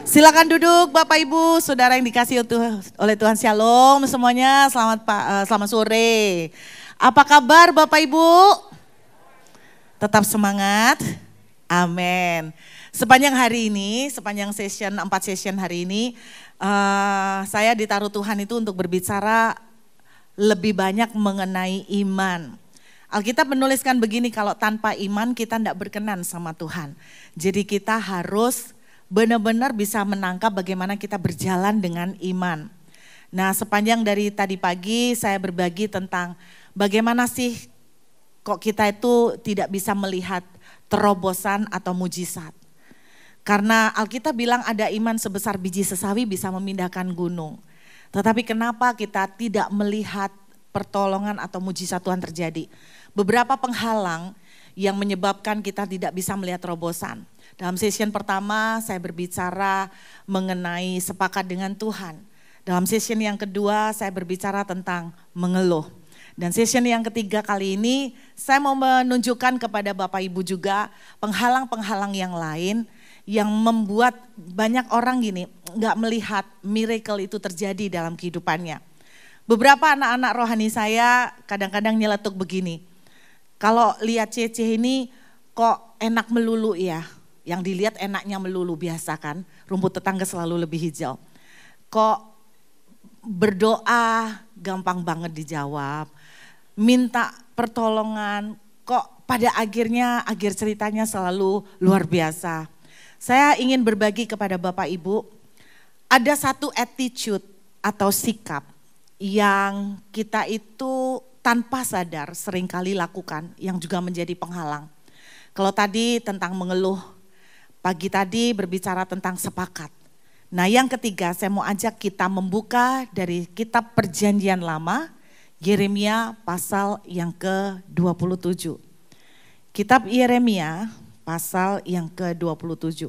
Silakan duduk Bapak Ibu, Saudara yang dikasihi oleh Tuhan. Shalom semuanya, selamat sore. Apa kabar Bapak Ibu? Tetap semangat, amin. Sepanjang hari ini, sepanjang 4 session hari ini, saya ditaruh Tuhan itu untuk berbicara lebih banyak mengenai iman. Alkitab menuliskan begini, kalau tanpa iman kita tidak berkenan sama Tuhan. Jadi kita harus benar-benar bisa menangkap bagaimana kita berjalan dengan iman. Nah, sepanjang dari tadi pagi saya berbagi tentang bagaimana sih kok kita itu tidak bisa melihat terobosan atau mujizat. Karena Alkitab bilang ada iman sebesar biji sesawi bisa memindahkan gunung. Tetapi kenapa kita tidak melihat pertolongan atau mujizat Tuhan terjadi? Beberapa penghalang yang menyebabkan kita tidak bisa melihat terobosan. Dalam session pertama saya berbicara mengenai sepakat dengan Tuhan. Dalam session yang kedua saya berbicara tentang mengeluh. Dan session yang ketiga kali ini saya mau menunjukkan kepada Bapak Ibu juga penghalang-penghalang yang lain yang membuat banyak orang gini nggak melihat miracle itu terjadi dalam kehidupannya. Beberapa anak-anak rohani saya kadang-kadang nyeletuk begini, kalau lihat Cece ini kok enak melulu ya. Yang dilihat enaknya melulu, biasa kan, rumput tetangga selalu lebih hijau. Kok berdoa gampang banget dijawab, minta pertolongan kok pada akhirnya akhir ceritanya selalu luar biasa. Saya ingin berbagi kepada Bapak Ibu, ada satu attitude atau sikap yang kita itu tanpa sadar seringkali lakukan yang juga menjadi penghalang. Kalau tadi tentang mengeluh, pagi tadi berbicara tentang sepakat. Nah yang ketiga saya mau ajak kita membuka dari kitab Perjanjian Lama, Yeremia pasal yang ke-27. Kitab Yeremia pasal yang ke-27.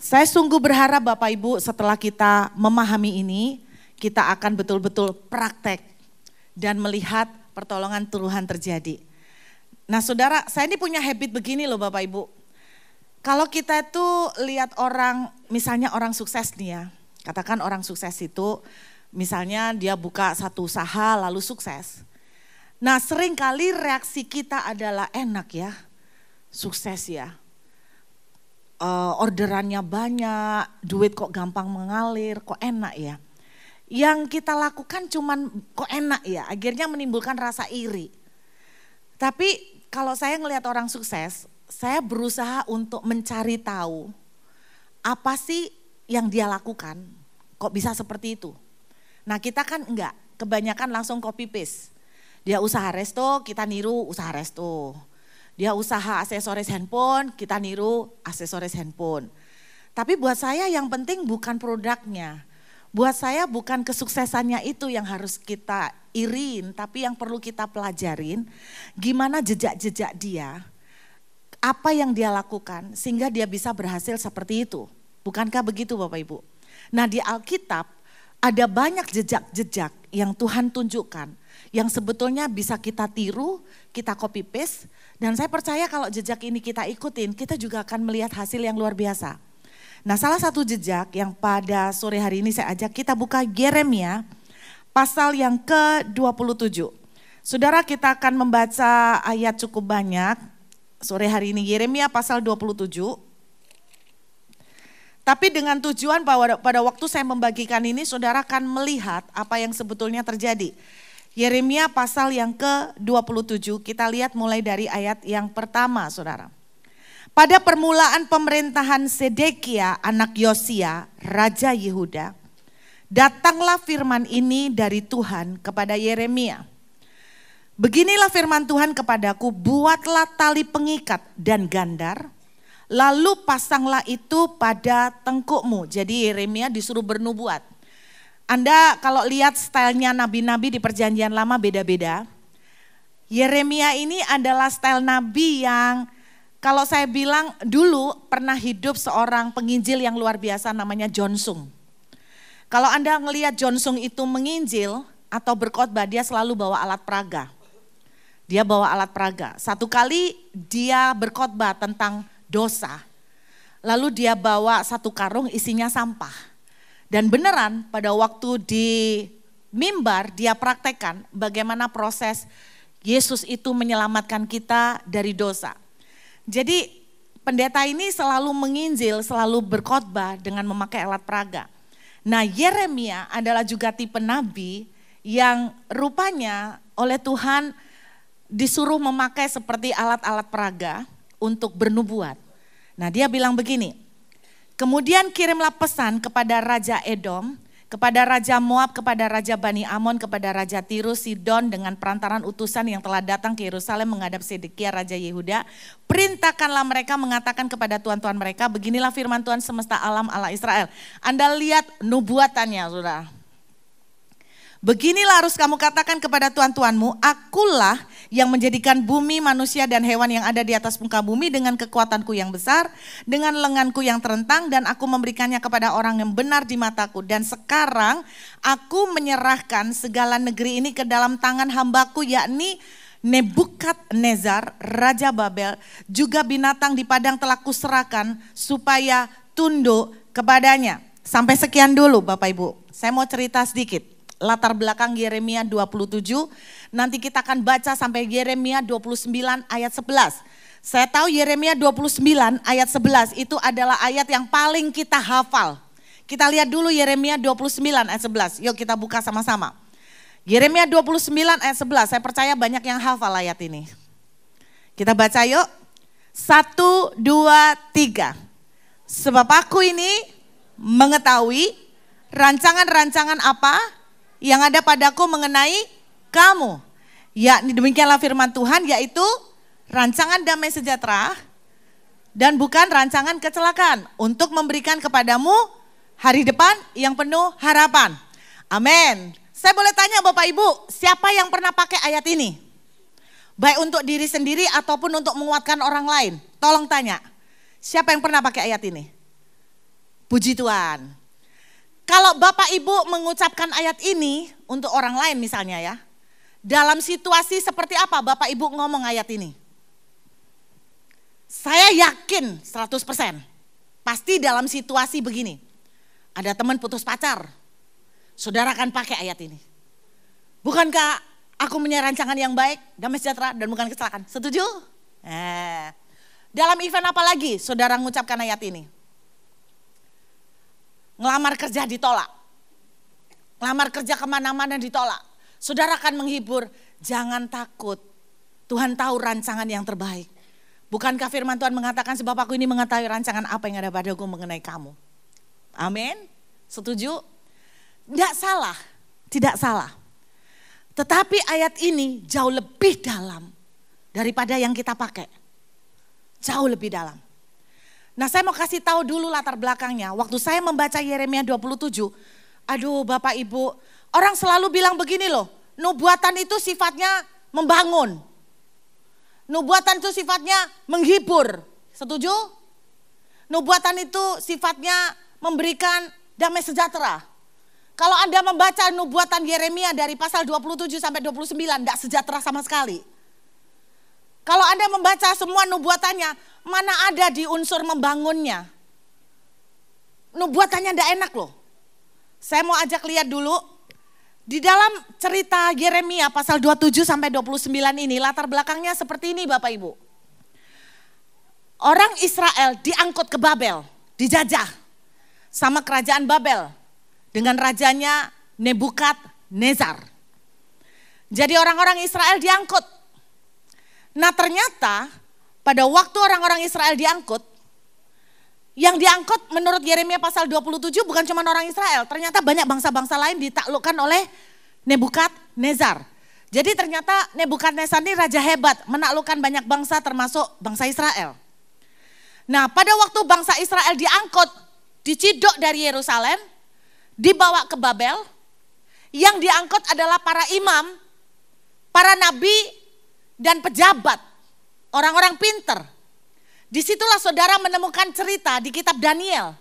Saya sungguh berharap Bapak Ibu setelah kita memahami ini, kita akan betul-betul praktek dan melihat pertolongan Tuhan terjadi. Nah saudara, saya ini punya habit begini loh Bapak Ibu. Kalau kita itu lihat orang, misalnya orang sukses nih ya, katakan orang sukses itu misalnya dia buka satu usaha lalu sukses. Nah seringkali reaksi kita adalah enak ya, sukses ya, orderannya banyak, duit kok gampang mengalir, kok enak ya. Yang kita lakukan cuman kok enak ya, akhirnya menimbulkan rasa iri. Tapi kalau saya ngelihat orang sukses, saya berusaha untuk mencari tahu apa sih yang dia lakukan, kok bisa seperti itu. Nah kita kan enggak, kebanyakan langsung copy paste. Dia usaha resto, kita niru usaha resto. Dia usaha aksesoris handphone, kita niru aksesoris handphone. Tapi buat saya yang penting bukan produknya. Buat saya bukan kesuksesannya itu yang harus kita irin, tapi yang perlu kita pelajarin gimana jejak-jejak dia. Apa yang dia lakukan sehingga dia bisa berhasil seperti itu. Bukankah begitu Bapak Ibu? Nah di Alkitab ada banyak jejak-jejak yang Tuhan tunjukkan. Yang sebetulnya bisa kita tiru, kita copy paste. Dan saya percaya kalau jejak ini kita ikutin, kita juga akan melihat hasil yang luar biasa. Nah salah satu jejak yang pada sore hari ini saya ajak kita buka Yeremia pasal yang ke-27. Saudara kita akan membaca ayat cukup banyak. Sore hari ini Yeremia pasal 27. Tapi dengan tujuan bahwa pada waktu saya membagikan ini saudara akan melihat apa yang sebetulnya terjadi. Yeremia pasal yang ke-27 kita lihat mulai dari ayat yang pertama saudara. Pada permulaan pemerintahan Sedekia anak Yosia raja Yehuda, datanglah firman ini dari Tuhan kepada Yeremia. Beginilah firman Tuhan kepadaku, buatlah tali pengikat dan gandar, lalu pasanglah itu pada tengkukmu. Jadi Yeremia disuruh bernubuat. Anda kalau lihat stylenya nabi-nabi di Perjanjian Lama beda-beda. Yeremia ini adalah style nabi yang kalau saya bilang dulu pernah hidup seorang penginjil yang luar biasa namanya John Sung. Kalau Anda ngelihat John Sung itu menginjil atau berkhotbah, dia selalu bawa alat peraga. Dia bawa alat peraga. Satu kali dia berkhotbah tentang dosa. Lalu dia bawa satu karung isinya sampah. Dan beneran pada waktu di mimbar dia praktekkan bagaimana proses Yesus itu menyelamatkan kita dari dosa. Jadi pendeta ini selalu menginjil, selalu berkhotbah dengan memakai alat peraga. Nah, Yeremia adalah juga tipe nabi yang rupanya oleh Tuhan disuruh memakai seperti alat-alat peraga untuk bernubuat. Nah, dia bilang begini, kemudian kirimlah pesan kepada Raja Edom, kepada Raja Moab, kepada Raja Bani Amon, kepada Raja Tirus, Sidon dengan perantaran utusan yang telah datang ke Yerusalem menghadap Sedekia Raja Yehuda. Perintahkanlah mereka mengatakan kepada tuan-tuan mereka, beginilah firman Tuhan semesta alam Allah Israel. Anda lihat nubuatannya, saudara. Beginilah harus kamu katakan kepada tuan-tuanmu, akulah yang menjadikan bumi, manusia dan hewan yang ada di atas muka bumi dengan kekuatanku yang besar, dengan lenganku yang terentang, dan aku memberikannya kepada orang yang benar di mataku. Dan sekarang aku menyerahkan segala negeri ini ke dalam tangan hambaku, yakni Nebukadnezar, Raja Babel, juga binatang di padang telah kuserahkan supaya tunduk kepadanya. Sampai sekian dulu Bapak Ibu, saya mau cerita sedikit. Latar belakang Yeremia 27, nanti kita akan baca sampai Yeremia 29 ayat 11. Saya tahu Yeremia 29 ayat 11 itu adalah ayat yang paling kita hafal. Kita lihat dulu Yeremia 29 ayat 11, yuk kita buka sama-sama. Yeremia 29 ayat 11, saya percaya banyak yang hafal ayat ini. Kita baca yuk, 1, 2, 3. Sebab aku ini mengetahui rancangan-rancangan apa yang ada padaku mengenai kamu. Ya, demikianlah firman Tuhan, yaitu rancangan damai sejahtera dan bukan rancangan kecelakaan, untuk memberikan kepadamu hari depan yang penuh harapan. Amin. Saya boleh tanya Bapak Ibu, siapa yang pernah pakai ayat ini? Baik untuk diri sendiri ataupun untuk menguatkan orang lain. Tolong tanya, siapa yang pernah pakai ayat ini? Puji Tuhan. Kalau Bapak Ibu mengucapkan ayat ini untuk orang lain misalnya ya, dalam situasi seperti apa Bapak Ibu ngomong ayat ini? Saya yakin 100%, pasti dalam situasi begini. Ada teman putus pacar, saudara akan pakai ayat ini. Bukankah aku punya rancangan yang baik, damai sejahtera dan bukan kecelakaan? Setuju? Dalam event apa lagi saudara mengucapkan ayat ini? Ngelamar kerja ditolak, ngelamar kerja kemana-mana ditolak. Saudara akan menghibur, jangan takut, Tuhan tahu rancangan yang terbaik. Bukankah firman Tuhan mengatakan, sebab aku ini mengetahui rancangan apa yang ada padaku mengenai kamu. Amin, setuju? Tidak salah, tidak salah. Tetapi ayat ini jauh lebih dalam daripada yang kita pakai. Jauh lebih dalam. Nah, saya mau kasih tahu dulu latar belakangnya. Waktu saya membaca Yeremia 27, aduh Bapak Ibu, orang selalu bilang begini loh, nubuatan itu sifatnya membangun. Nubuatan itu sifatnya menghibur. Setuju? Nubuatan itu sifatnya memberikan damai sejahtera. Kalau Anda membaca nubuatan Yeremia dari pasal 27 sampai 29, tidak sejahtera sama sekali. Kalau Anda membaca semua nubuatannya, mana ada di unsur membangunnya. Nubuatannya tidak enak loh. Saya mau ajak lihat dulu. Di dalam cerita Yeremia pasal 27 sampai 29 ini, latar belakangnya seperti ini Bapak Ibu. Orang Israel diangkut ke Babel, dijajah sama kerajaan Babel dengan rajanya Nebukadnezar. Jadi orang-orang Israel diangkut. Nah ternyata pada waktu orang-orang Israel diangkut, yang diangkut menurut Yeremia pasal 27 bukan cuma orang Israel. Ternyata banyak bangsa-bangsa lain ditaklukkan oleh Nebukadnezar. Jadi ternyata Nebukadnezar ini raja hebat, menaklukkan banyak bangsa termasuk bangsa Israel. Nah pada waktu bangsa Israel diangkut, diciduk dari Yerusalem, dibawa ke Babel, yang diangkut adalah para imam, para nabi, dan pejabat, orang-orang pinter. Disitulah saudara menemukan cerita di kitab Daniel.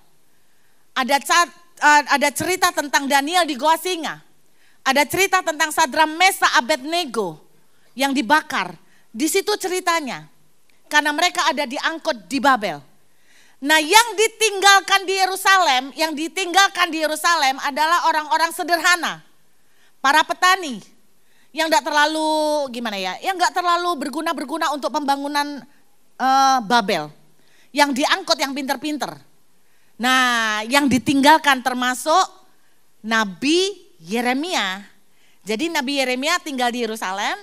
Ada cerita tentang Daniel di Goa Singa. Ada cerita tentang Sadram, Mesa, Abednego yang dibakar. Di situ ceritanya. Karena mereka ada diangkut di Babel. Nah, yang ditinggalkan di Yerusalem adalah orang-orang sederhana, para petani yang enggak terlalu yang enggak terlalu berguna untuk pembangunan Babel. Yang diangkut yang pinter-pinter. Nah, yang ditinggalkan termasuk Nabi Yeremia. Jadi Nabi Yeremia tinggal di Yerusalem,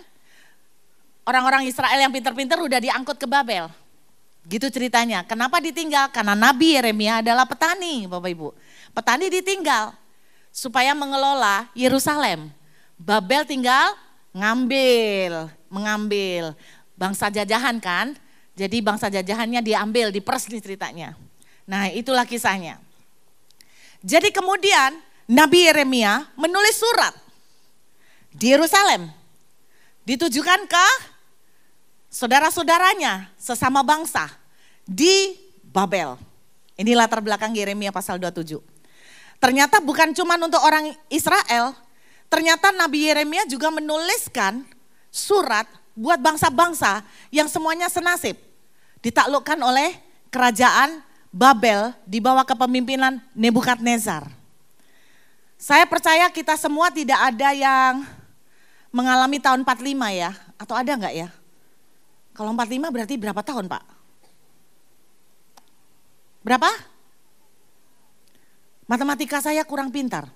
orang-orang Israel yang pinter-pinter udah diangkut ke Babel. Gitu ceritanya. Kenapa ditinggal? Karena Nabi Yeremia adalah petani, Bapak Ibu. Petani ditinggal supaya mengelola Yerusalem. Babel tinggal mengambil. Bangsa jajahan kan? Jadi bangsa jajahannya diambil, diperes nih ceritanya. Nah, itulah kisahnya. Jadi kemudian Nabi Yeremia menulis surat di Yerusalem. Ditujukan ke saudara-saudaranya sesama bangsa di Babel. Ini latar belakang Yeremia pasal 27. Ternyata bukan cuma untuk orang Israel, ternyata Nabi Yeremia juga menuliskan surat buat bangsa-bangsa yang semuanya senasib. Ditaklukkan oleh kerajaan Babel di bawah kepemimpinan Nebukadnezar. Saya percaya kita semua tidak ada yang mengalami tahun 45 ya, atau ada enggak ya? Kalau 45 berarti berapa tahun, Pak? Berapa? Matematika saya kurang pintar.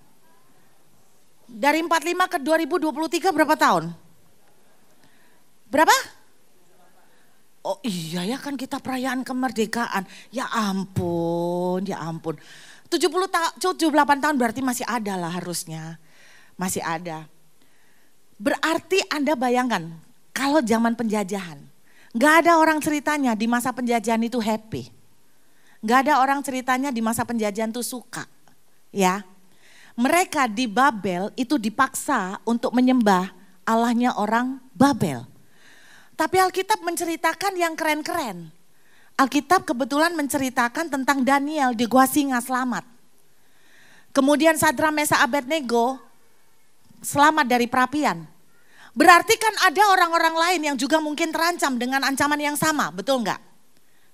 Dari 45 ke 2023 berapa tahun? Berapa? Oh iya ya, kan kita perayaan kemerdekaan. Ya ampun. 78 tahun berarti masih ada lah harusnya. Masih ada. Berarti Anda bayangkan kalau zaman penjajahan. Gak ada orang ceritanya di masa penjajahan itu happy. Gak ada orang ceritanya di masa penjajahan itu suka. Ya, mereka di Babel itu dipaksa untuk menyembah Allahnya orang Babel. Tapi Alkitab menceritakan yang keren-keren. Alkitab kebetulan menceritakan tentang Daniel di gua singa selamat. Kemudian Sadra, Mesa, Abednego selamat dari perapian. Berarti kan ada orang-orang lain yang juga mungkin terancam dengan ancaman yang sama, betul enggak?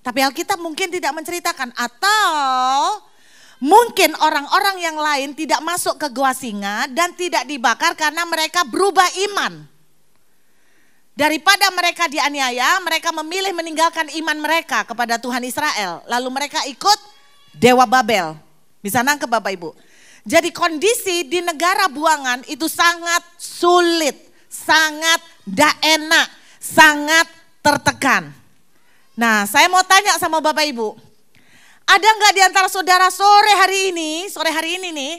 Tapi Alkitab mungkin tidak menceritakan, atau mungkin orang-orang yang lain tidak masuk ke gua singa dan tidak dibakar karena mereka berubah iman. Daripada mereka dianiaya, mereka memilih meninggalkan iman mereka kepada Tuhan Israel. Lalu mereka ikut Dewa Babel. Bisa nangkep Bapak Ibu? Jadi kondisi di negara buangan itu sangat sulit. Sangat tidak enak, sangat tertekan. Nah, saya mau tanya sama Bapak Ibu, ada nggak di antara saudara sore hari ini nih,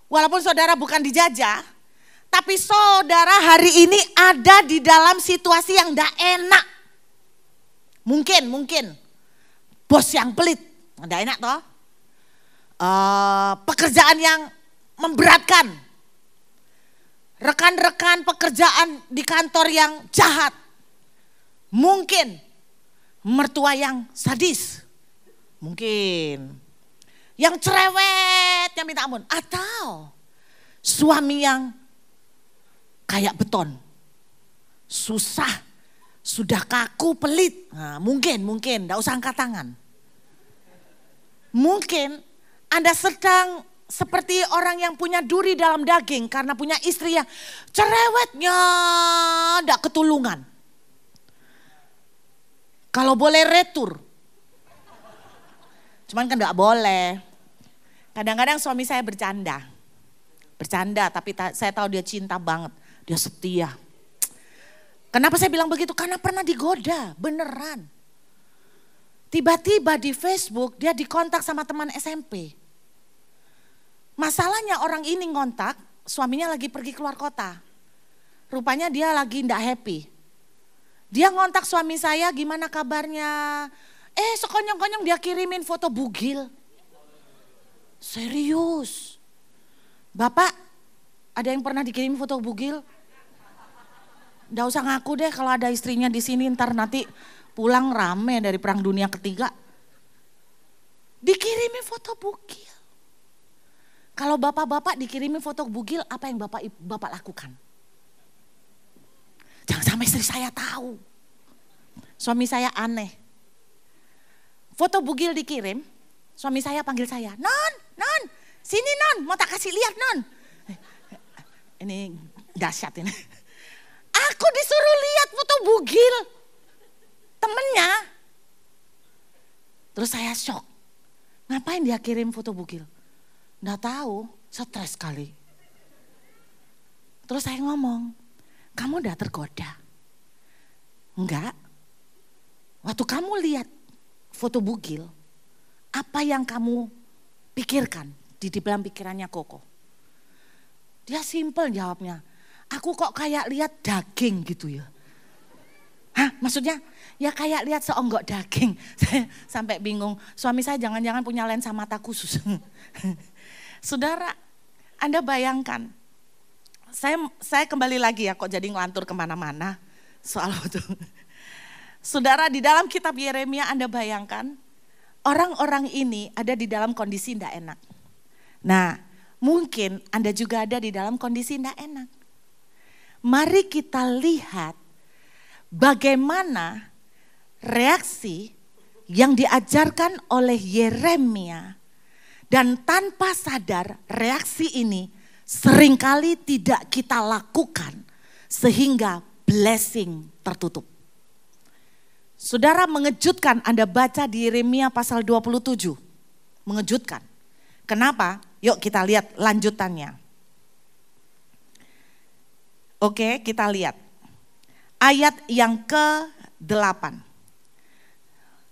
walaupun saudara bukan dijajah, tapi saudara hari ini ada di dalam situasi yang tidak enak. Mungkin bos yang pelit, tidak enak toh. Pekerjaan yang memberatkan. Rekan-rekan pekerjaan di kantor yang jahat. Mungkin mertua yang sadis. Mungkin. Yang cerewet, yang minta ampun. Atau suami yang kayak beton. Susah, sudah kaku, pelit. Nah, mungkin, enggak usah angkat tangan. Mungkin Anda sedang seperti orang yang punya duri dalam daging karena punya istri yang cerewetnya enggak ketulungan. Kalau boleh retur. Cuman kan enggak boleh. Kadang-kadang suami saya bercanda. Tapi saya tahu dia cinta banget. Dia setia. Kenapa saya bilang begitu? Karena pernah digoda, beneran. Tiba-tiba di Facebook dia dikontak sama teman SMP. Masalahnya orang ini ngontak, suaminya lagi pergi keluar kota. Rupanya dia lagi ndak happy. Dia ngontak suami saya, gimana kabarnya? Sekonyong-konyong dia kirimin foto bugil. Serius. Bapak, ada yang pernah dikirim foto bugil? Nggak usah ngaku deh kalau ada istrinya di sini, ntar nanti pulang rame dari Perang Dunia Ketiga. Dikirimin foto bugil. Kalau bapak-bapak dikirimin foto bugil, apa yang bapak lakukan? Jangan sampai istri saya tahu. Suami saya aneh. foto bugil dikirim, suami saya panggil saya, Non, sini Non, mau tak kasih lihat Non. Ini dahsyat ini. Aku disuruh lihat foto bugil temennya. Terus saya shock. Ngapain dia kirim foto bugil? Nggak tahu, stres kali. Terus saya ngomong, kamu udah tergoda? Enggak. Waktu kamu lihat foto bugil, apa yang kamu pikirkan di dalam pikirannya Koko? Dia simpel jawabnya, aku kok kayak lihat daging gitu ya. Hah, maksudnya? Ya kayak lihat seonggok daging. Saya sampai bingung, suami saya jangan-jangan punya lensa mata khusus. Saudara, Anda bayangkan, saya kembali lagi ya kok jadi ngelantur kemana-mana soal itu. Saudara, di dalam kitab Yeremia Anda bayangkan, orang-orang ini ada di dalam kondisi tidak enak. Nah, mungkin Anda juga ada di dalam kondisi tidak enak. Mari kita lihat bagaimana reaksi yang diajarkan oleh Yeremia, dan tanpa sadar reaksi ini seringkali tidak kita lakukan sehingga blessing tertutup. Saudara, mengejutkan Anda baca di Yeremia pasal 27. Mengejutkan. Kenapa? Yuk kita lihat lanjutannya. Oke, kita lihat. Ayat yang ke-8.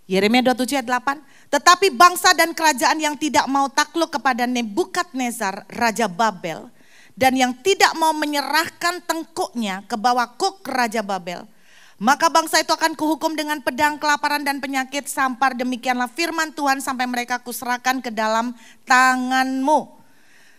Yeremia 27 ayat 8. Tetapi bangsa dan kerajaan yang tidak mau takluk kepada Nebukadnezar, Raja Babel, dan yang tidak mau menyerahkan tengkuknya ke bawah kuk Raja Babel, maka bangsa itu akan kuhukum dengan pedang, kelaparan dan penyakit, sampar demikianlah firman Tuhan sampai mereka kuserahkan ke dalam tanganmu.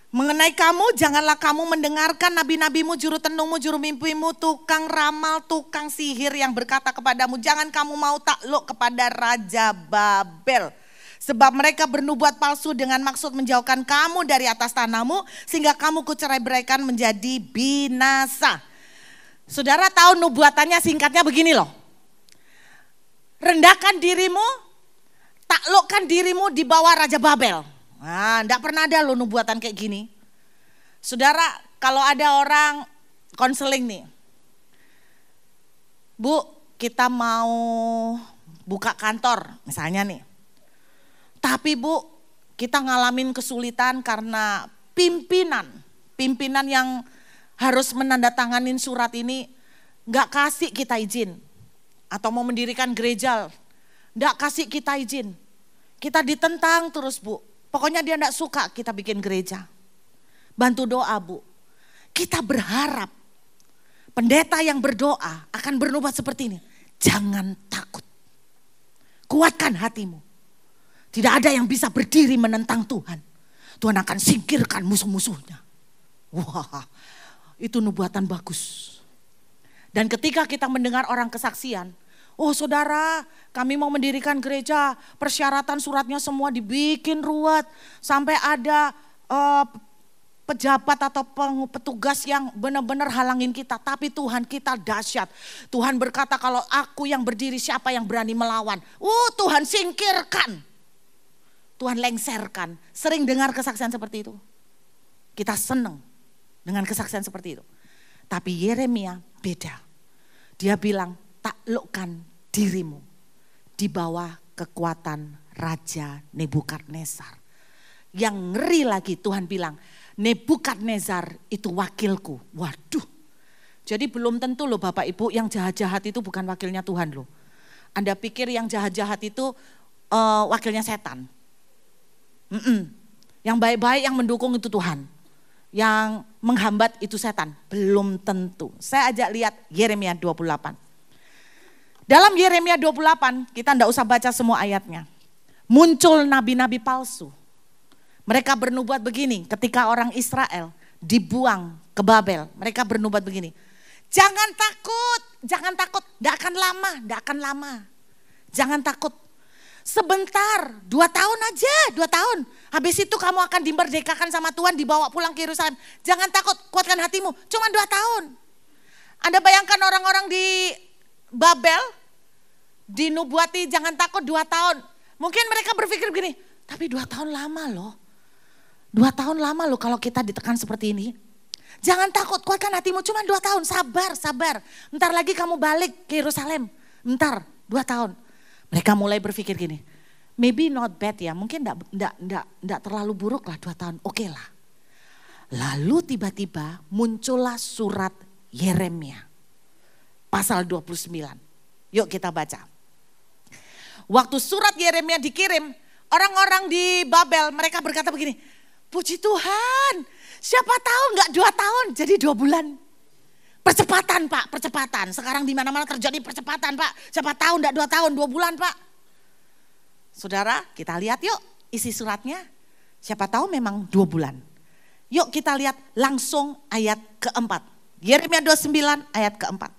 Mengenai kamu, janganlah kamu mendengarkan nabi-nabimu, juru tenungmu, juru mimpimu, tukang ramal, tukang sihir yang berkata kepadamu, jangan kamu mau takluk kepada Raja Babel. Sebab mereka bernubuat palsu dengan maksud menjauhkan kamu dari atas tanahmu, sehingga kamu kucerai-beraikan menjadi binasa. Saudara tahu nubuatannya singkatnya begini loh. Rendahkan dirimu, taklukkan dirimu di bawah Raja Babel. Nah, enggak pernah ada loh nubuatan kayak gini. Saudara, kalau ada orang konseling nih. Bu, kita mau buka kantor misalnya nih. Tapi Bu, kita ngalamin kesulitan karena pimpinan yang harus menandatanganin surat ini nggak kasih kita izin. Atau mau mendirikan gereja, nggak kasih kita izin. Kita ditentang terus Bu. Pokoknya dia nggak suka kita bikin gereja. Bantu doa Bu. Kita berharap pendeta yang berdoa akan bernubuat seperti ini. Jangan takut. Kuatkan hatimu. Tidak ada yang bisa berdiri menentang Tuhan. Tuhan akan singkirkan musuh-musuhnya. Wah, itu nubuatan bagus. Dan ketika kita mendengar orang kesaksian, oh saudara, kami mau mendirikan gereja, persyaratan suratnya semua dibikin ruwet. Sampai ada pejabat atau petugas yang benar-benar halangin kita. Tapi Tuhan kita dahsyat. Tuhan berkata kalau aku yang berdiri siapa yang berani melawan. Tuhan singkirkan. Tuhan lengserkan. Sering dengar kesaksian seperti itu. Kita senang dengan kesaksian seperti itu. Tapi Yeremia beda. Dia bilang taklukkan dirimu di bawah kekuatan Raja Nebukadnezar. Yang ngeri lagi Tuhan bilang Nebukadnezar itu wakilku. Waduh. Jadi belum tentu loh Bapak Ibu yang jahat-jahat itu bukan wakilnya Tuhan loh. Anda pikir yang jahat-jahat itu wakilnya setan. Yang baik-baik yang mendukung itu Tuhan. Yang menghambat itu setan. Belum tentu. Saya ajak lihat Yeremia 28. Dalam Yeremia 28 kita enggak usah baca semua ayatnya. Muncul nabi-nabi palsu. Mereka bernubuat begini ketika orang Israel dibuang ke Babel. Mereka bernubuat begini. Jangan takut, enggak akan lama. Jangan takut. Sebentar, 2 tahun aja, 2 tahun. Habis itu kamu akan dimerdekakan sama Tuhan, dibawa pulang ke Yerusalem. Jangan takut, kuatkan hatimu, cuma 2 tahun. Anda bayangkan orang-orang di Babel, dinubuati jangan takut 2 tahun. Mungkin mereka berpikir begini, tapi 2 tahun lama loh. 2 tahun lama loh kalau kita ditekan seperti ini. Jangan takut, kuatkan hatimu, cuma 2 tahun, sabar. Bentar lagi kamu balik ke Yerusalem, bentar, 2 tahun. Mereka mulai berpikir gini, maybe not bad ya, mungkin enggak terlalu buruk lah 2 tahun, oke lah. Lalu tiba-tiba muncullah surat Yeremia, pasal 29. Yuk kita baca. Waktu surat Yeremia dikirim, orang-orang di Babel mereka berkata begini, puji Tuhan, siapa tahu enggak 2 tahun jadi 2 bulan. Percepatan Pak, percepatan. Sekarang di mana-mana terjadi percepatan Pak. Siapa tahu enggak 2 tahun, 2 bulan Pak. Saudara, kita lihat yuk isi suratnya. Siapa tahu memang 2 bulan. Yuk kita lihat langsung ayat keempat. Yeremia 29 ayat keempat.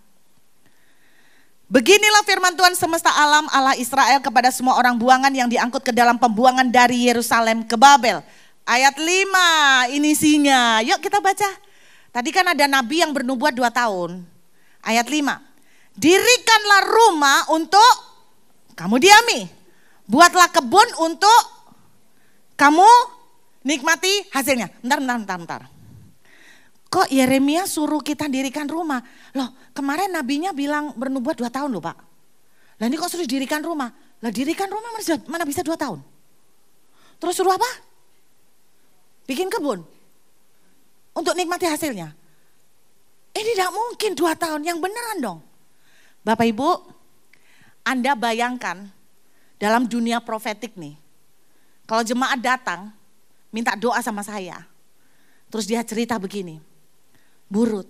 Beginilah firman Tuhan semesta alam Allah Israel kepada semua orang buangan yang diangkut ke dalam pembuangan dari Yerusalem ke Babel. Ayat 5 ini isinya. Yuk kita baca. Tadi kan ada nabi yang bernubuat 2 tahun. Ayat 5. Dirikanlah rumah untuk kamu diami. Buatlah kebun untuk kamu nikmati hasilnya. Bentar. Kok Yeremia suruh kita dirikan rumah? Loh kemarin nabinya bilang bernubuat 2 tahun loh Pak. Lah ini kok suruh dirikan rumah? Lah dirikan rumah mana bisa 2 tahun? Terus suruh apa? Bikin kebun. Untuk nikmati hasilnya. Ini tidak mungkin 2 tahun, yang beneran dong. Bapak Ibu, Anda bayangkan dalam dunia profetik nih. Kalau jemaat datang, minta doa sama saya. Terus dia cerita begini. Bu Ruth,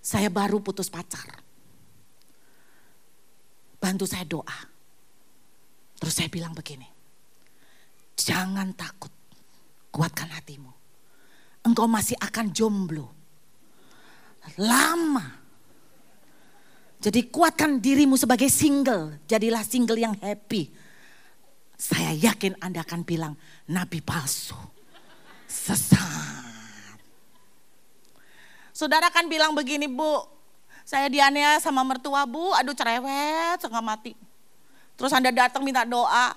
saya baru putus pacar. Bantu saya doa. Terus saya bilang begini. Jangan takut, kuatkan hatimu. Engkau masih akan jomblo. Lama. Jadi kuatkan dirimu sebagai single. Jadilah single yang happy. Saya yakin Anda akan bilang, nabi palsu. Sesat. Saudara kan bilang begini Bu, saya dianiaya sama mertua Bu, aduh cerewet setengah mati. Terus Anda datang minta doa,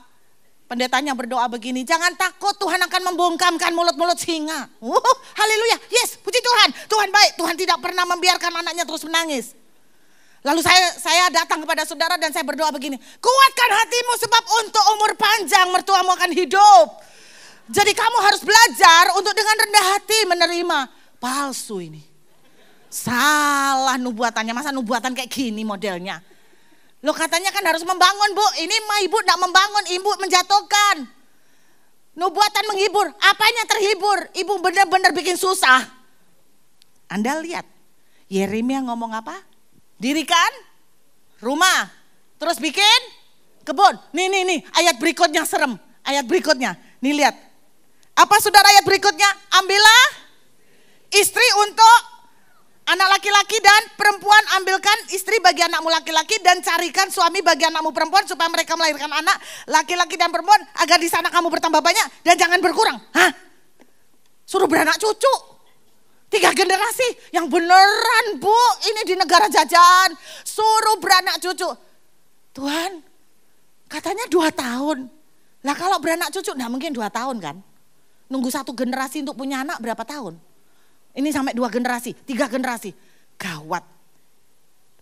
pendetanya berdoa begini, jangan takut Tuhan akan membungkamkan mulut-mulut singa. Haleluya, yes puji Tuhan, Tuhan baik, Tuhan tidak pernah membiarkan anaknya terus menangis. Lalu saya datang kepada saudara dan saya berdoa begini, kuatkan hatimu sebab untuk umur panjang mertuamu akan hidup. Jadi kamu harus belajar untuk dengan rendah hati menerima. Palsu ini. Salah nubuatannya, masa nubuatan kayak gini modelnya. Lo katanya kan harus membangun Bu, ini mah ibu tidak membangun, ibu menjatuhkan. Nubuatan menghibur, apanya terhibur? Ibu benar-benar bikin susah. Anda lihat, Yeremia ngomong apa? Dirikan rumah, terus bikin kebun. Nih, ayat berikutnya serem. Ayat berikutnya, nih lihat. Apa saudara ayat berikutnya? Ambillah istri untuk anak laki-laki dan perempuan, ambilkan istri bagi anakmu laki-laki dan carikan suami bagi anakmu perempuan supaya mereka melahirkan anak laki-laki dan perempuan agar di sana kamu bertambah banyak dan jangan berkurang. Hah? Suruh beranak cucu. 3 generasi, yang beneran Bu, ini di negara jajahan. Suruh beranak cucu. Tuhan, katanya 2 tahun. Lah kalau beranak cucu, nah mungkin 2 tahun kan. Nunggu 1 generasi untuk punya anak berapa tahun? Ini sampai 2 generasi, 3 generasi. Gawat.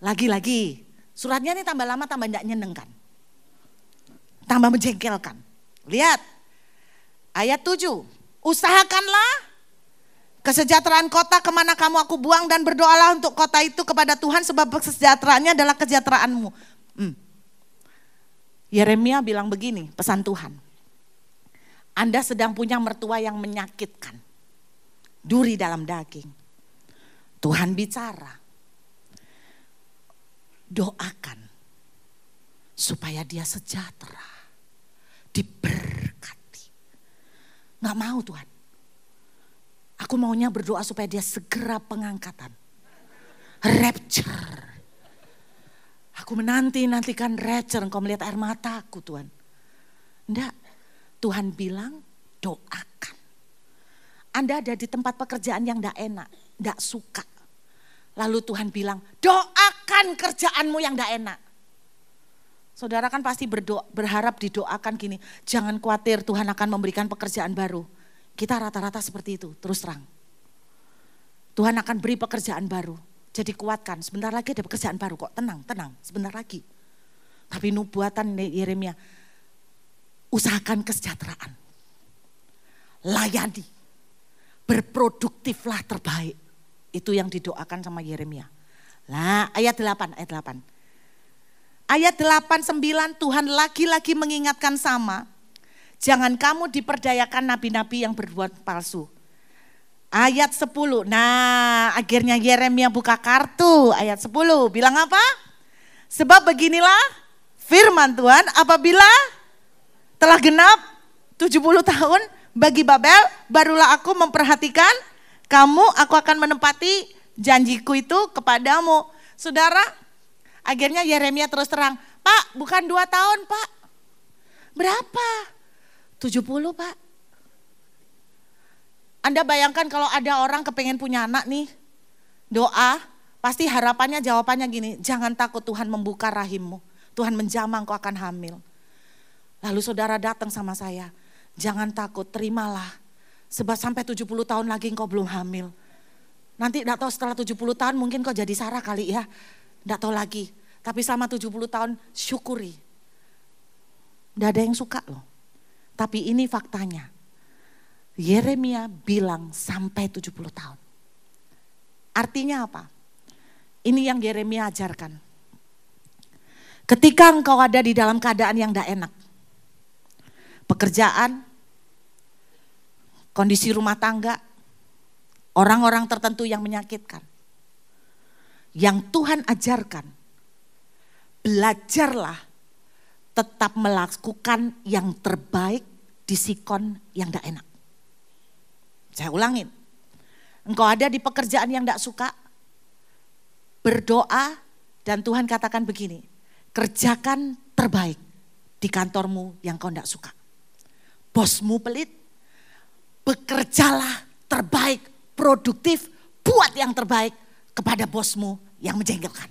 Lagi-lagi, suratnya ini tambah lama tambah tidak nyenengkan. Tambah menjengkelkan. Lihat, ayat 7. Usahakanlah kesejahteraan kota kemana kamu aku buang dan berdoalah untuk kota itu kepada Tuhan sebab kesejahteraannya adalah kesejahteraanmu. Yeremia bilang begini, pesan Tuhan. Anda sedang punya mertua yang menyakitkan. Duri dalam daging. Tuhan bicara. Doakan supaya dia sejahtera. Diberkati. Gak mau Tuhan. Aku maunya berdoa supaya dia segera pengangkatan. Rapture. Aku menantikan rapture. Engkau melihat air mataku Tuhan. Enggak. Tuhan bilang doakan. Anda ada di tempat pekerjaan yang tidak enak, tidak suka. Lalu Tuhan bilang, doakan kerjaanmu yang tidak enak. Saudara kan pasti berharap didoakan gini, jangan khawatir Tuhan akan memberikan pekerjaan baru. Kita rata-rata seperti itu, terus terang. Tuhan akan beri pekerjaan baru, jadi kuatkan, sebentar lagi ada pekerjaan baru kok, tenang, sebentar lagi. Tapi nubuatan Yeremia, usahakan kesejahteraan, layani, berproduktiflah terbaik. Itu yang didoakan sama Yeremia. Nah ayat 8. Ayat 8-9 Tuhan lagi-lagi mengingatkan sama. Jangan kamu diperdayakan nabi-nabi yang berbuat palsu. Ayat 10. Nah akhirnya Yeremia buka kartu. Ayat 10 bilang apa? Sebab beginilah firman Tuhan, apabila telah genap 70 tahun bagi Babel, barulah aku memperhatikan kamu, aku akan menepati janjiku itu kepadamu. Saudara, akhirnya Yeremia terus terang, Pak bukan 2 tahun Pak. Berapa? 70 Pak. Anda bayangkan kalau ada orang kepengen punya anak nih, doa, pasti harapannya jawabannya gini, jangan takut Tuhan membuka rahimmu, Tuhan menjamah kau akan hamil. Lalu saudara datang sama saya, jangan takut, terimalah, sebab sampai 70 tahun lagi engkau belum hamil. Nanti enggak tahu setelah 70 tahun mungkin kau jadi Sarah kali ya, enggak tahu lagi. Tapi sama 70 tahun syukuri. Enggak ada yang suka loh. Tapi ini faktanya. Yeremia bilang sampai 70 tahun. Artinya apa? Ini yang Yeremia ajarkan. Ketika engkau ada di dalam keadaan yang tidak enak. Pekerjaan, kondisi rumah tangga, orang-orang tertentu yang menyakitkan. Yang Tuhan ajarkan, belajarlah tetap melakukan yang terbaik di sikon yang tidak enak. Saya ulangin, engkau ada di pekerjaan yang tidak suka, berdoa dan Tuhan katakan begini, kerjakan terbaik di kantormu yang kau tidak suka. Bosmu pelit, bekerjalah terbaik, produktif, buat yang terbaik kepada bosmu yang menjengkelkan.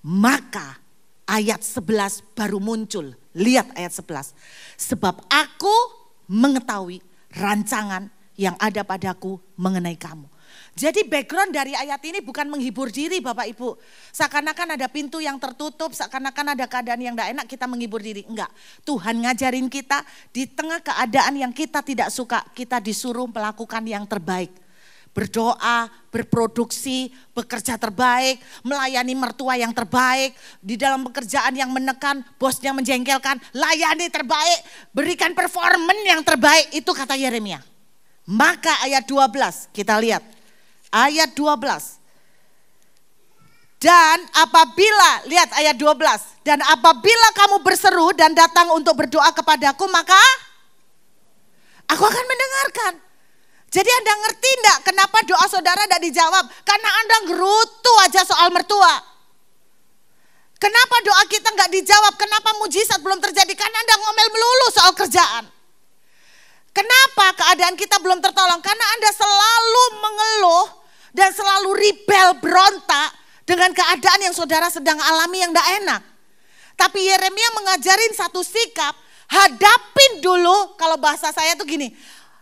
Maka ayat 11 baru muncul, lihat ayat 11. Sebab aku mengetahui rancangan yang ada padaku mengenai kamu. Jadi background dari ayat ini bukan menghibur diri Bapak Ibu. Seakan-akan ada pintu yang tertutup, seakan-akan ada keadaan yang tidak enak kita menghibur diri. Enggak, Tuhan ngajarin kita di tengah keadaan yang kita tidak suka, kita disuruh melakukan yang terbaik. Berdoa, berproduksi, bekerja terbaik, melayani mertua yang terbaik. Di dalam pekerjaan yang menekan, bosnya menjengkelkan, layani terbaik, berikan performan yang terbaik. Itu kata Yeremia. Maka ayat 12 kita lihat. Ayat 12. Dan apabila, lihat ayat 12. Dan apabila kamu berseru dan datang untuk berdoa kepadaku, maka aku akan mendengarkan. Jadi Anda ngerti enggak kenapa doa saudara tidak dijawab? Karena Anda gerutu aja soal mertua. Kenapa doa kita enggak dijawab? Kenapa mujizat belum terjadi? Karena Anda ngomel melulu soal kerjaan. Kenapa keadaan kita belum tertolong? Karena Anda selalu mengeluh dan selalu rebel, berontak dengan keadaan yang saudara sedang alami yang tidak enak. Tapi Yeremia mengajarin satu sikap, hadapin dulu, kalau bahasa saya tuh gini,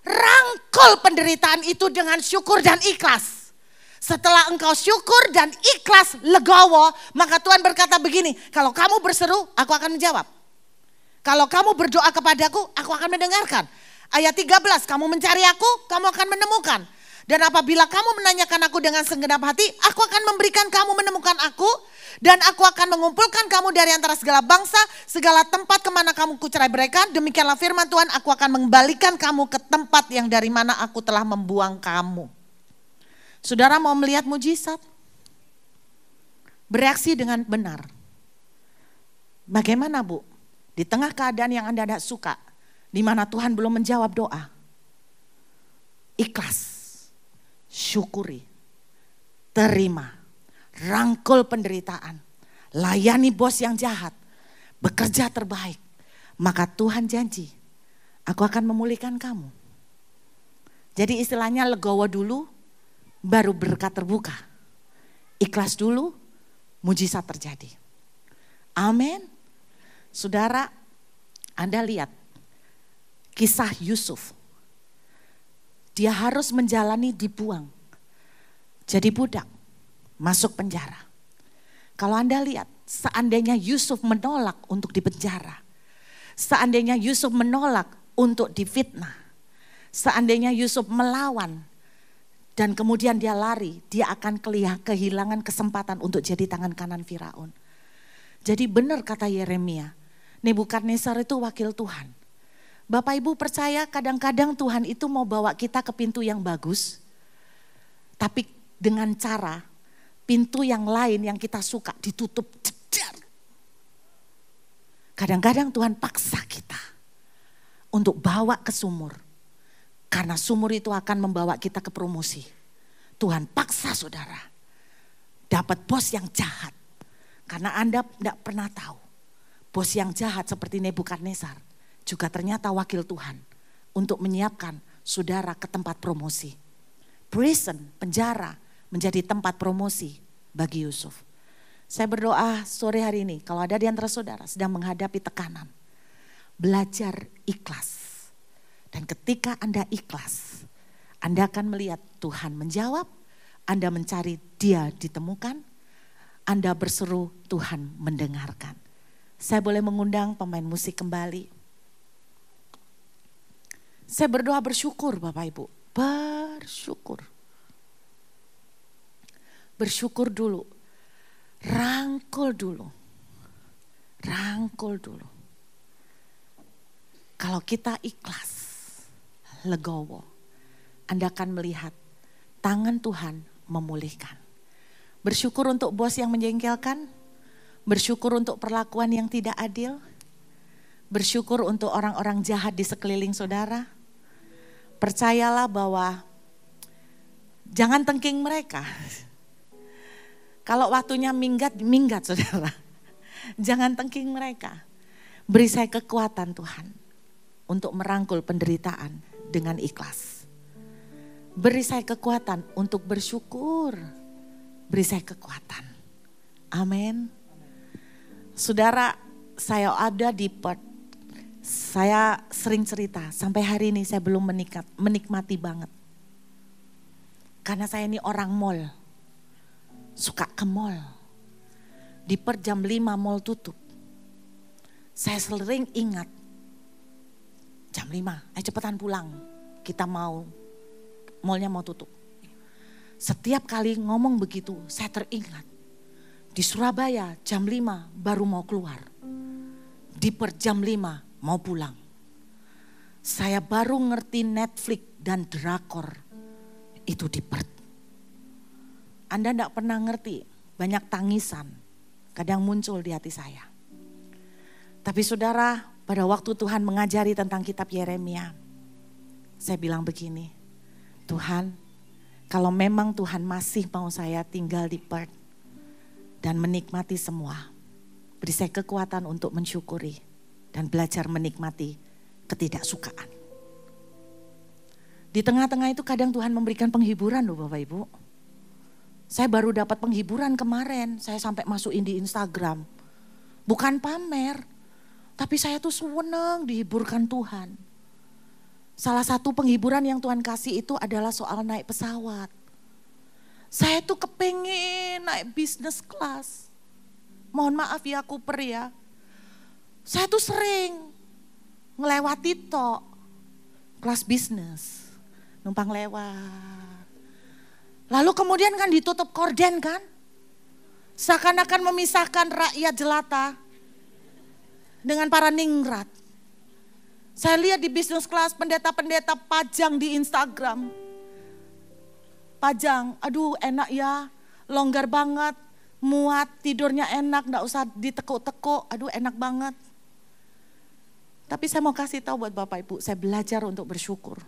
rangkul penderitaan itu dengan syukur dan ikhlas. Setelah engkau syukur dan ikhlas legowo, maka Tuhan berkata begini, kalau kamu berseru, aku akan menjawab. Kalau kamu berdoa kepadaku, aku akan mendengarkan. Ayat 13, kamu mencari aku, kamu akan menemukan. Dan apabila kamu menanyakan aku dengan segenap hati, aku akan memberikan kamu menemukan aku. Dan aku akan mengumpulkan kamu dari antara segala bangsa, segala tempat kemana kamu kucerai beraikan. Demikianlah firman Tuhan, aku akan mengembalikan kamu ke tempat yang dari mana aku telah membuang kamu. Saudara mau melihat mujizat? Bereaksi dengan benar. Bagaimana Bu? Di tengah keadaan yang Anda tidak suka, di mana Tuhan belum menjawab doa. Ikhlas, syukuri, terima, rangkul penderitaan, layani bos yang jahat, bekerja terbaik. Maka Tuhan janji, aku akan memulihkan kamu. Jadi istilahnya legowo dulu, baru berkat terbuka. Ikhlas dulu, mujizat terjadi. Amin. Saudara, Anda lihat kisah Yusuf. Dia harus menjalani dibuang, jadi budak, masuk penjara. Kalau Anda lihat, seandainya Yusuf menolak untuk dipenjara, seandainya Yusuf menolak untuk difitnah, seandainya Yusuf melawan dan kemudian dia lari, dia akan kehilangan kesempatan untuk jadi tangan kanan Firaun. Jadi benar kata Yeremia, Nebukadnezar itu wakil Tuhan. Bapak Ibu percaya kadang-kadang Tuhan itu mau bawa kita ke pintu yang bagus, tapi dengan cara pintu yang lain yang kita suka ditutup. Kadang-kadang Tuhan paksa kita untuk bawa ke sumur. Karena sumur itu akan membawa kita ke promosi. Tuhan paksa saudara. Dapat bos yang jahat. Karena Anda tidak pernah tahu. Bos yang jahat seperti Nebukadnezar juga ternyata wakil Tuhan untuk menyiapkan saudara ke tempat promosi. Prison, penjara menjadi tempat promosi bagi Yusuf. Saya berdoa sore hari ini kalau ada di antara saudara sedang menghadapi tekanan, belajar ikhlas. Dan ketika Anda ikhlas, Anda akan melihat Tuhan menjawab, Anda mencari Dia ditemukan, Anda berseru Tuhan mendengarkan. Saya boleh mengundang pemain musik kembali. Saya berdoa bersyukur Bapak Ibu, bersyukur. Bersyukur dulu, rangkul dulu, rangkul dulu. Kalau kita ikhlas, legowo, Anda akan melihat tangan Tuhan memulihkan. Bersyukur untuk bos yang menjengkelkan, bersyukur untuk perlakuan yang tidak adil, bersyukur untuk orang-orang jahat di sekeliling saudara. Percayalah bahwa jangan tengking mereka. Kalau waktunya minggat, minggat saudara. Jangan tengking mereka. Beri saya kekuatan Tuhan untuk merangkul penderitaan dengan ikhlas. Beri saya kekuatan untuk bersyukur. Beri saya kekuatan. Amin. Saudara, saya ada di Perth. Saya sering cerita, sampai hari ini saya belum menikmati banget. Karena saya ini orang mall. Suka ke mall. Di Perth jam 5 mall tutup. Saya sering ingat. Jam 5, cepetan pulang. Kita mallnya mau tutup. Setiap kali ngomong begitu, saya teringat. Di Surabaya jam 5 baru mau keluar. Di Perth jam 5 mau pulang. Saya baru ngerti Netflix dan drakor itu di Perth. Anda tidak pernah ngerti, banyak tangisan kadang muncul di hati saya. Tapi saudara, pada waktu Tuhan mengajari tentang kitab Yeremia, saya bilang begini, Tuhan, kalau memang Tuhan masih mau saya tinggal di Perth dan menikmati semua, beri saya kekuatan untuk mensyukuri dan belajar menikmati ketidaksukaan. Di tengah-tengah itu kadang Tuhan memberikan penghiburan loh Bapak Ibu. Saya baru dapat penghiburan kemarin, saya sampai masukin di Instagram. Bukan pamer, tapi saya tuh senang dihiburkan Tuhan. Salah satu penghiburan yang Tuhan kasih itu adalah soal naik pesawat. Saya tuh kepengen naik business class. Mohon maaf ya Cooper ya. Saya tuh sering ngelewati kelas bisnis, numpang lewat. Lalu kemudian kan ditutup korden kan, seakan-akan memisahkan rakyat jelata dengan para ningrat. Saya lihat di bisnis kelas pendeta-pendeta pajang di Instagram. Pajang, aduh enak ya, longgar banget, muat, tidurnya enak, gak usah ditekuk-tekuk, aduh enak banget. Tapi saya mau kasih tahu buat Bapak Ibu, saya belajar untuk bersyukur.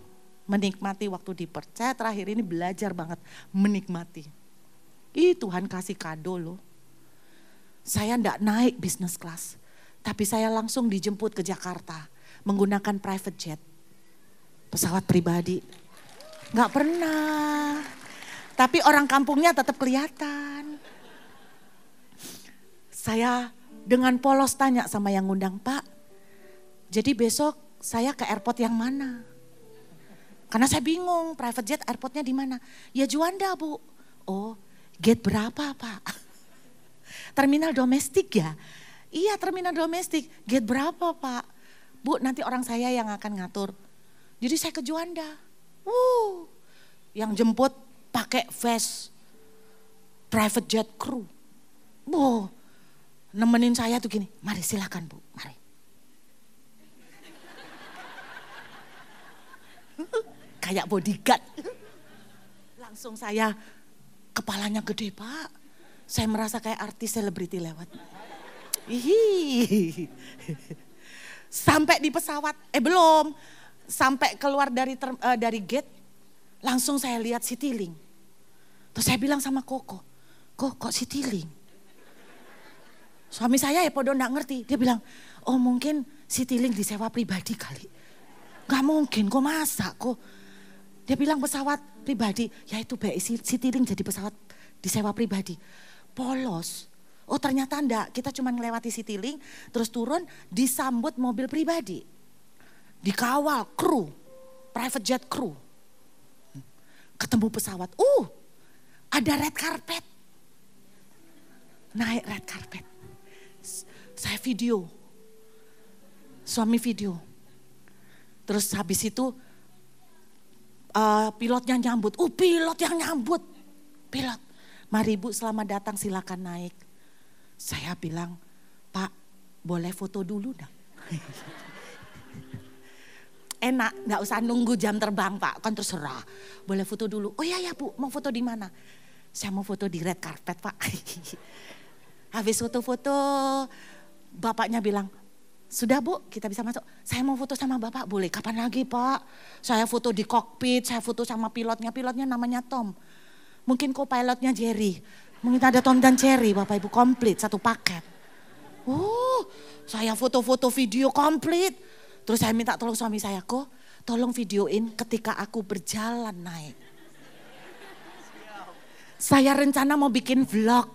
Menikmati waktu di Perth. Saya terakhir ini belajar banget menikmati. Tuhan kasih kado loh. Saya enggak naik business class. Tapi saya langsung dijemput ke Jakarta. Menggunakan private jet. Pesawat pribadi. Enggak pernah. Tapi orang kampungnya tetap kelihatan. Saya dengan polos tanya sama yang ngundang, Pak, jadi besok saya ke airport yang mana? Karena saya bingung, private jet airportnya di mana? Ya Juanda, Bu. Oh, gate berapa, Pak? Terminal domestik ya? Iya, terminal domestik. Gate berapa, Pak? Bu, nanti orang saya yang akan ngatur. Jadi saya ke Juanda. Yang jemput pakai vest private jet crew. Bu, nemenin saya tuh gini, mari silakan Bu, mari. Kayak bodyguard. Langsung saya, kepalanya gede Pak. Saya merasa kayak artis selebriti lewat. Sampai di pesawat, belum. Sampai keluar dari gate, langsung saya lihat Citylink. Terus saya bilang sama Koko, kok Citylink? Suami saya ya podo gak ngerti. Dia bilang, oh mungkin Citylink disewa pribadi kali. Gak mungkin, kok masa kok. Dia bilang pesawat pribadi, ya itu Citylink jadi pesawat disewa pribadi. Polos. Oh ternyata enggak, kita cuma ngelewati Citylink, terus turun disambut mobil pribadi. Dikawal kru, private jet crew. Ketemu pesawat, ada red carpet. Naik red carpet. Saya video, suami video. Terus habis itu pilotnya nyambut, pilot yang nyambut. Pilot, mari Bu selamat datang silakan naik. Saya bilang, Pak boleh foto dulu dong. Enak, gak usah nunggu jam terbang Pak, kan terserah. Boleh foto dulu, oh iya Bu mau foto di mana? Saya mau foto di red carpet Pak. Habis foto-foto, bapaknya bilang, sudah Bu, kita bisa masuk. Saya mau foto sama Bapak, boleh. Kapan lagi Pak? Saya foto di kokpit, saya foto sama pilotnya. Pilotnya namanya Tom. Mungkin co-pilotnya Jerry. Mungkin ada Tom dan Jerry, Bapak Ibu, komplit, satu paket. Saya foto-foto video komplit. Terus saya minta tolong suami saya, kok tolong videoin ketika aku berjalan naik. Saya rencana mau bikin vlog.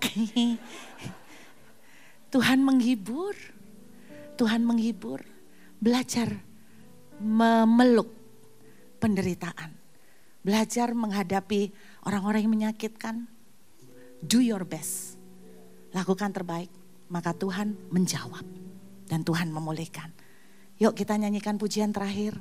Tuhan menghibur. Tuhan menghibur, belajar memeluk penderitaan. Belajar menghadapi orang-orang yang menyakitkan. Do your best. Lakukan terbaik, maka Tuhan menjawab. Dan Tuhan memulihkan. Yuk kita nyanyikan pujian terakhir.